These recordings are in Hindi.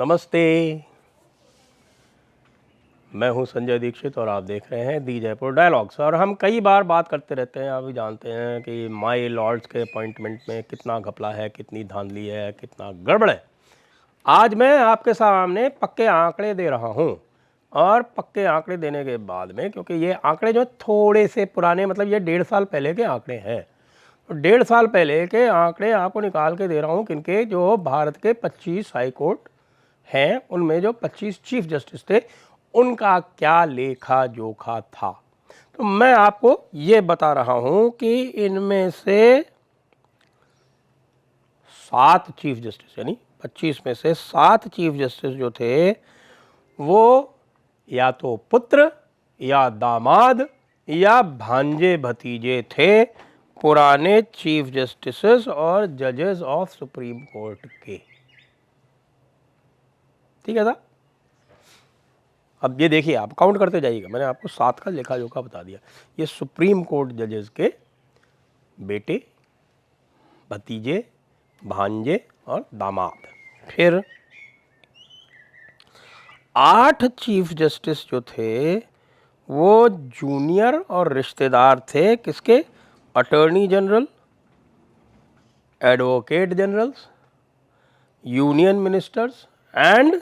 नमस्ते, मैं हूं संजय दीक्षित और आप देख रहे हैं दी जयपुर डायलॉग्स। और हम कई बार बात करते रहते हैं, आप भी जानते हैं कि माय लॉर्ड्स के अपॉइंटमेंट में कितना घपला है, कितनी धांधली है, कितना गड़बड़ है। आज मैं आपके सामने पक्के आंकड़े दे रहा हूं और पक्के आंकड़े देने के बाद में, क्योंकि ये आंकड़े जो थोड़े से पुराने, मतलब ये 1.5 साल पहले के आंकड़े हैं, तो 1.5 साल पहले के आंकड़े आपको निकाल के दे रहा हूं किनके, जो भारत के 25 हाई कोर्ट हैं उनमें जो 25 चीफ जस्टिस थे उनका क्या लेखा जोखा था। तो मैं आपको ये बता रहा हूं कि इनमें से 7 चीफ जस्टिस, यानी 25 में से 7 चीफ जस्टिस जो थे वो या तो पुत्र या दामाद या भांजे भतीजे थे पुराने चीफ जस्टिस और जजेस ऑफ सुप्रीम कोर्ट के। ठीक है साहब, अब ये देखिए, आप काउंट करते जाइएगा, मैंने आपको 7 का लेखा जोखा बता दिया। ये सुप्रीम कोर्ट जजेस के बेटे, भतीजे, भांजे और दामाद। फिर 8 चीफ जस्टिस जो थे वो जूनियर और रिश्तेदार थे किसके, attorney general, advocate generals, union ministers and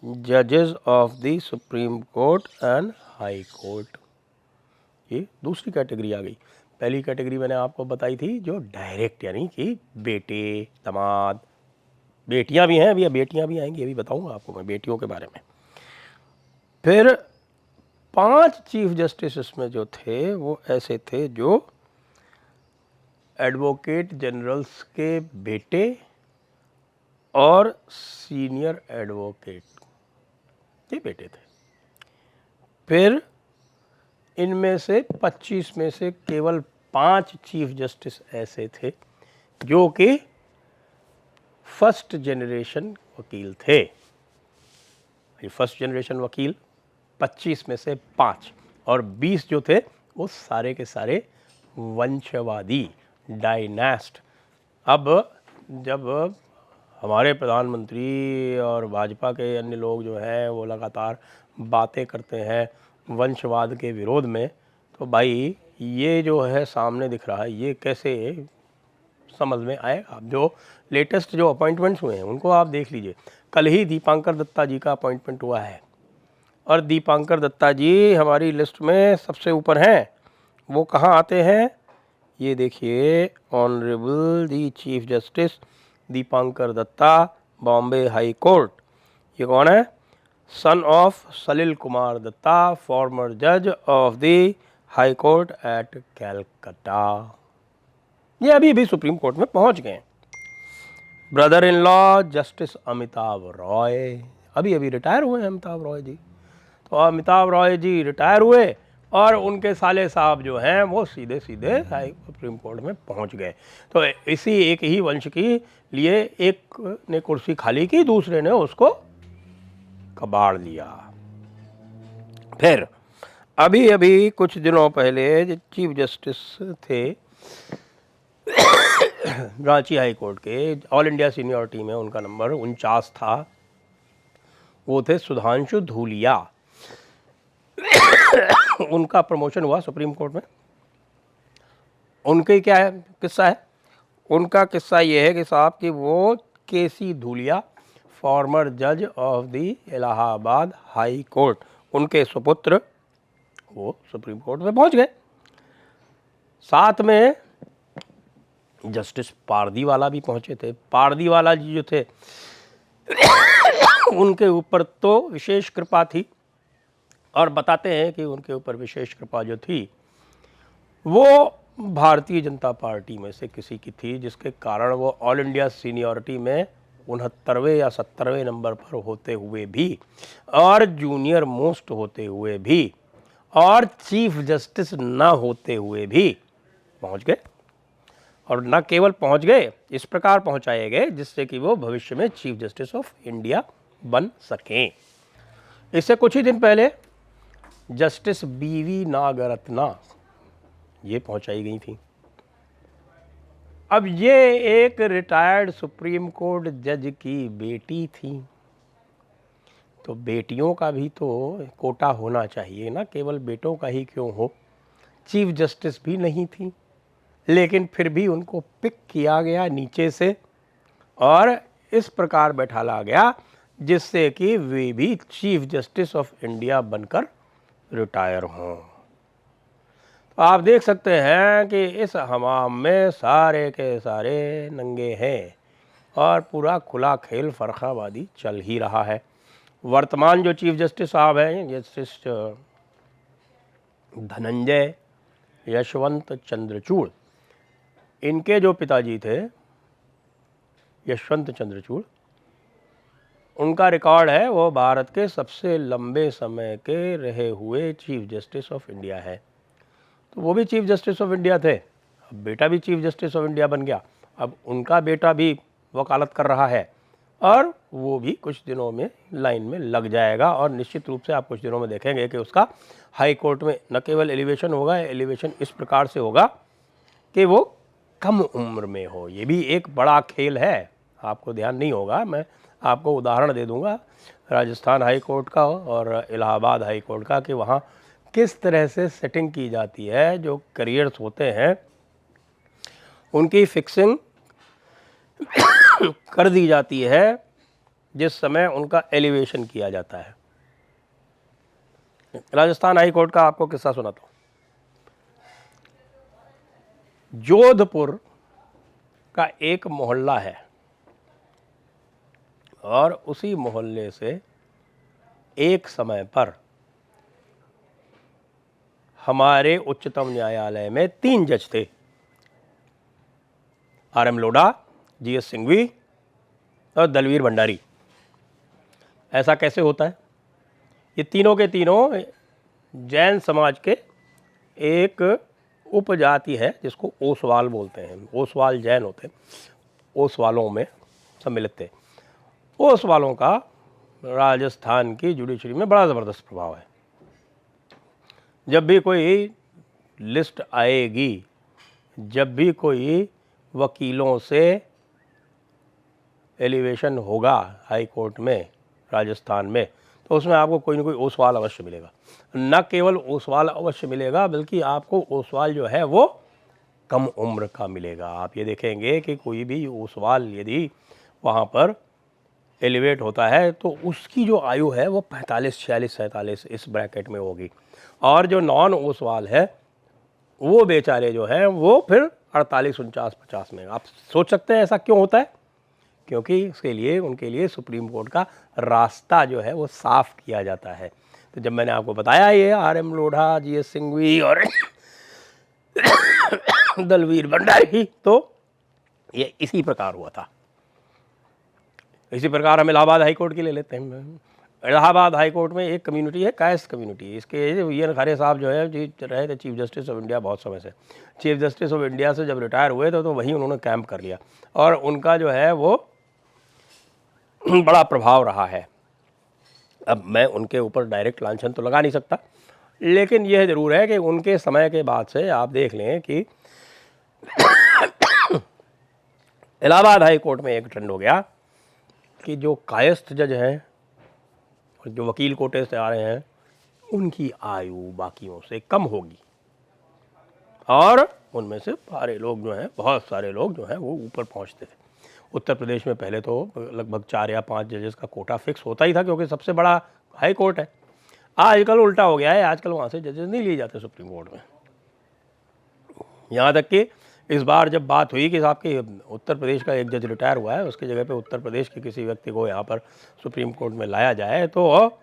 जजेस of the supreme court and high court. ये दूसरी कैटेगरी आ गई। पहली कैटेगरी मैंने आपको बताई थी जो डायरेक्ट, यानी कि बेटे, दामाद, बेटियां भी हैं, अभी बेटियां भी आएंगी, अभी बताऊंगा आपको मैं बेटियों के बारे में। फिर 5 चीफ जस्टिस इसमें जो थे वो ऐसे थे जो एडवोकेट जनरल्स के बेटे और सीनियर एडवोकेट के बेटे थे। फिर इनमें से 25 में से केवल 5 चीफ जस्टिस ऐसे थे जो कि फर्स्ट जनरेशन वकील थे। फर्स्ट जनरेशन वकील 25 में से 5 और 20 जो थे वो सारे के सारे वंशवादी, डायनेस्ट। अब जब हमारे प्रधानमंत्री और भाजपा के अन्य लोग जो हैं वो लगातार बातें करते हैं वंशवाद के विरोध में, तो भाई ये जो है सामने दिख रहा है, ये कैसे समझ में आएगा। आप जो लेटेस्ट जो अपॉइंटमेंट्स हुए हैं उनको आप देख लीजिए। कल ही दीपांकर दत्ता जी का अपॉइंटमेंट हुआ है और दीपांकर दत्ता जी हमारी लिस्ट में सबसे ऊपर हैं। वो कहाँ आते हैं, ये देखिए, honourable the chief justice Dipankar Datta, Bombay high court. ये कौन है, son of Salil Kumar Datta, former जज of the high court at Calcutta. ये अभी भी सुप्रीम कोर्ट में पहुंच गए। Brother in law justice Amitabh Roy, अभी अभी रिटायर हुए हैं अमिताभ रॉय जी। तो अमिताभ रॉय जी रिटायर हुए और उनके साले साहब जो हैं वो सीधे सीधे हाई सुप्रीम कोर्ट में पहुंच गए। तो इसी एक ही वंश की लिए एक ने कुर्सी खाली की, दूसरे ने उसको कबाड़ लिया। फिर अभी अभी कुछ दिनों पहले जो चीफ जस्टिस थे रांची हाई कोर्ट के, ऑल इंडिया सीनियरिटी में उनका नंबर 49 था, वो थे सुधांशु धूलिया। उनका प्रमोशन हुआ सुप्रीम कोर्ट में। उनके क्या है किस्सा है, उनका किस्सा ये है कि साहब कि वो केसी धूलिया, फॉर्मर जज of the Allahabad high court, उनके सुपुत्र वो सुप्रीम कोर्ट में पहुंच गए। साथ में जस्टिस पारदीवाला भी पहुंचे थे। पारदीवाला जी जो थे उनके ऊपर तो विशेष कृपा थी, और बताते हैं कि उनके ऊपर विशेष कृपा जो थी वो भारतीय जनता पार्टी में से किसी की थी, जिसके कारण वो ऑल इंडिया सीनियरिटी में 69वें या 70वें नंबर पर होते हुए भी, और जूनियर मोस्ट होते हुए भी, और चीफ जस्टिस ना होते हुए भी पहुंच गए। और न केवल पहुंच गए, इस प्रकार पहुंचाए गए जिससे कि वो भविष्य में चीफ जस्टिस ऑफ इंडिया बन सकें। इससे कुछ ही दिन पहले जस्टिस बीवी नागरत्ना ये पहुंचाई गई थी। अब ये एक रिटायर्ड सुप्रीम कोर्ट जज की बेटी थी, तो बेटियों का भी तो कोटा होना चाहिए ना, केवल बेटों का ही क्यों हो। चीफ जस्टिस भी नहीं थी, लेकिन फिर भी उनको पिक किया गया नीचे से और इस प्रकार बैठाला गया जिससे कि वे भी चीफ जस्टिस ऑफ इंडिया बनकर रिटायर हों। तो आप देख सकते हैं कि इस हमाम में सारे के सारे नंगे हैं और पूरा खुला खेल फर्खाबादी चल ही रहा है। वर्तमान जो चीफ जस्टिस साहब हैं, जस्टिस धनंजय यशवंत चंद्रचूड़, इनके जो पिताजी थे यशवंत चंद्रचूड़, उनका रिकॉर्ड है वो भारत के सबसे लंबे समय के रहे हुए चीफ जस्टिस ऑफ इंडिया है। तो वो भी चीफ जस्टिस ऑफ इंडिया थे, अब बेटा भी चीफ जस्टिस ऑफ इंडिया बन गया। अब उनका बेटा भी वकालत कर रहा है और वो भी कुछ दिनों में लाइन में लग जाएगा और निश्चित रूप से आप कुछ दिनों में देखेंगे कि उसका हाई कोर्ट में न केवल एलिवेशन होगा, एलिवेशन इस प्रकार से होगा कि वो कम उम्र में हो। ये भी एक बड़ा खेल है, आपको ध्यान नहीं होगा। मैं आपको उदाहरण दे दूंगा राजस्थान हाई कोर्ट का और इलाहाबाद हाई कोर्ट का कि वहाँ किस तरह से सेटिंग की जाती है। जो करियर्स होते हैं उनकी फिक्सिंग कर दी जाती है जिस समय उनका एलिवेशन किया जाता है। राजस्थान हाई कोर्ट का आपको किस्सा सुनाता हूँ। जोधपुर का एक मोहल्ला है और उसी मोहल्ले से एक समय पर हमारे उच्चतम न्यायालय में 3 जज थे, आर.एम. लोढ़ा, जी.एस. सिंघवी और दलवीर भंडारी। ऐसा कैसे होता है? ये तीनों के तीनों जैन समाज के एक उपजाति है जिसको ओसवाल बोलते हैं। ओसवाल जैन होते हैं, ओसवालों में सम्मिलित थे। ओसवालों का राजस्थान की जुडिशरी में बड़ा ज़बरदस्त प्रभाव है। जब भी कोई लिस्ट आएगी, जब भी कोई वकीलों से एलिवेशन होगा हाई कोर्ट में राजस्थान में, तो उसमें आपको कोई ना कोई ओसवाल अवश्य मिलेगा। न केवल ओसवाल अवश्य मिलेगा बल्कि आपको ओसवाल जो है वो कम उम्र का मिलेगा। आप ये देखेंगे कि कोई भी ओसवाल यदि वहाँ पर एलिवेट होता है तो उसकी जो आयु है वो 45, 46, 47 इस ब्रैकेट में होगी, और जो नॉन ओसवाल है वो बेचारे जो हैं वो फिर 48, 49, 50 में। आप सोच सकते हैं ऐसा क्यों होता है? क्योंकि इसके लिए उनके लिए सुप्रीम कोर्ट का रास्ता जो है वो साफ किया जाता है। तो जब मैंने आपको बताया ये आर.एम. लोढ़ा, जी.एस. सिंघवी और दलवीर भंडारी, तो ये इसी प्रकार हुआ था। इसी प्रकार हम इलाहाबाद हाई कोर्ट की ले लेते हैं। इलाहाबाद हाई कोर्ट में एक कम्युनिटी है, कायस्थ कम्युनिटी। इसके वी.एन. खरे साहब जो है जी रहे थे चीफ जस्टिस ऑफ इंडिया बहुत समय से। चीफ जस्टिस ऑफ इंडिया से जब रिटायर हुए तो वहीं उन्होंने कैंप कर लिया और उनका जो है वो बड़ा प्रभाव रहा है। अब मैं उनके ऊपर डायरेक्ट लांछन तो लगा नहीं सकता, लेकिन यह ज़रूर है कि उनके समय के बाद से आप देख लें कि इलाहाबाद हाई कोर्ट में एक ट्रेंड हो गया कि जो कायस्थ जज हैं और जो वकील कोटे से आ रहे हैं उनकी आयु बाकियों से कम होगी, और उनमें से सारे लोग जो हैं, बहुत सारे लोग जो हैं वो ऊपर पहुंचते थे। उत्तर प्रदेश में पहले तो लगभग 4 या 5 जजेस का कोटा फिक्स होता ही था क्योंकि सबसे बड़ा हाई कोर्ट है। आजकल उल्टा हो गया है, आजकल वहाँ से जजेस नहीं लिए जाते सुप्रीम कोर्ट में। यहाँ तक कि इस बार जब बात हुई कि आपके उत्तर प्रदेश का एक जज रिटायर हुआ है, उसकी जगह पे उत्तर प्रदेश के किसी व्यक्ति को यहाँ पर सुप्रीम कोर्ट में लाया जाए, तो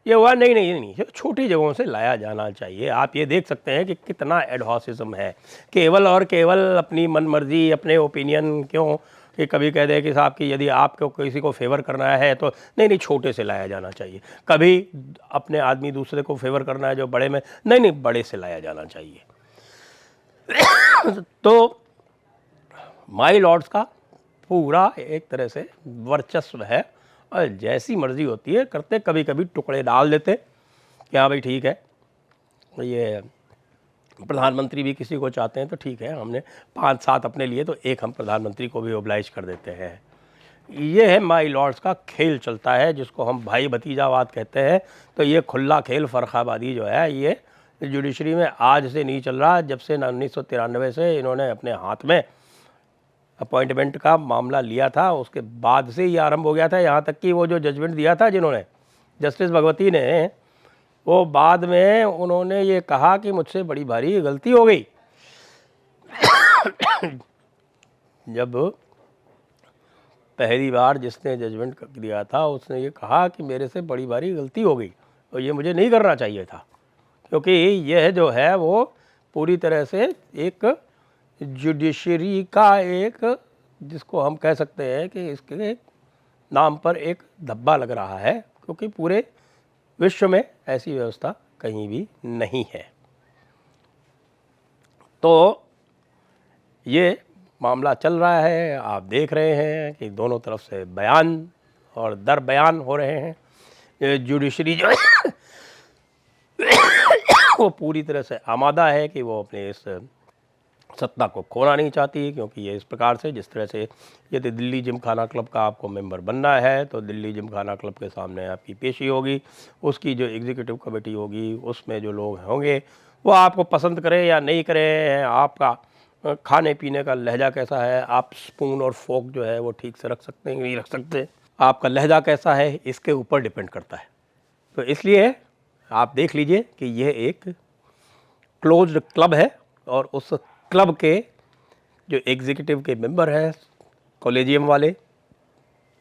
ये हुआ नहीं, छोटी जगहों से लाया जाना चाहिए। आप ये देख सकते हैं कि कितना एडहॉसिज्म है, केवल और केवल अपनी मनमर्जी, अपने ओपिनियन। क्यों कि कभी कह दे कि साहब कि यदि आपको किसी को फेवर करना है तो नहीं, छोटे से लाया जाना चाहिए। कभी अपने आदमी दूसरे को फेवर करना है जो बड़े में, नहीं, बड़े से लाया जाना चाहिए। तो माई लॉर्ड्स का पूरा एक तरह से वर्चस्व है और जैसी मर्जी होती है करते। कभी कभी टुकड़े डाल देते कि हाँ भाई ठीक है, ये प्रधानमंत्री भी किसी को चाहते हैं तो ठीक है, हमने 5-7 अपने लिए तो एक हम प्रधानमंत्री को भी ओब्लाइज कर देते हैं। ये है माय लॉर्ड्स का खेल चलता है, जिसको हम भाई भतीजावाद कहते हैं। तो ये खुला खेल फर्खाबादी जो है, ये जुडिशरी में आज से नहीं चल रहा, जब से 1993 से इन्होंने अपने हाथ में अपॉइंटमेंट का मामला लिया था, उसके बाद से ये आरंभ हो गया था। यहाँ तक कि वो जो जजमेंट दिया था जिन्होंने, जस्टिस भगवती ने, वो बाद में उन्होंने ये कहा कि मुझसे बड़ी भारी गलती हो गई। जब पहली बार जिसने जजमेंट दिया था उसने ये कहा कि मेरे से बड़ी भारी गलती हो गई और ये मुझे नहीं करना चाहिए था, क्योंकि यह जो है वो पूरी तरह से एक जुडिशरी का एक, जिसको हम कह सकते हैं कि इसके नाम पर एक धब्बा लग रहा है, क्योंकि पूरे विश्व में ऐसी व्यवस्था कहीं भी नहीं है। तो ये मामला चल रहा है, आप देख रहे हैं कि दोनों तरफ से बयान और दर बयान हो रहे हैं। जुडिशरी जो है वो पूरी तरह से आमादा है कि वो अपने इस सत्ता को खोना नहीं चाहती, क्योंकि ये इस प्रकार से, जिस तरह से यदि दिल्ली जिमखाना क्लब का आपको मेंबर बनना है तो दिल्ली जिमखाना क्लब के सामने आपकी पेशी होगी, उसकी जो एग्जीक्यूटिव कमेटी होगी उसमें जो लोग होंगे वो आपको पसंद करें या नहीं करें, आपका खाने पीने का लहजा कैसा है, आप स्पून और फोक जो है वो ठीक से रख सकते हैं नहीं रख सकते, आपका लहजा कैसा है, इसके ऊपर डिपेंड करता है। तो इसलिए आप देख लीजिए कि यह एक क्लोज्ड क्लब है और उस क्लब के जो एग्जीक्यूटिव के मेंबर हैं कॉलेजियम वाले,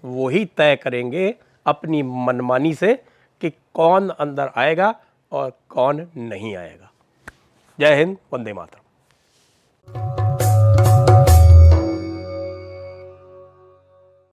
वो ही तय करेंगे अपनी मनमानी से कि कौन अंदर आएगा और कौन नहीं आएगा। जय हिंद, वंदे मातरम।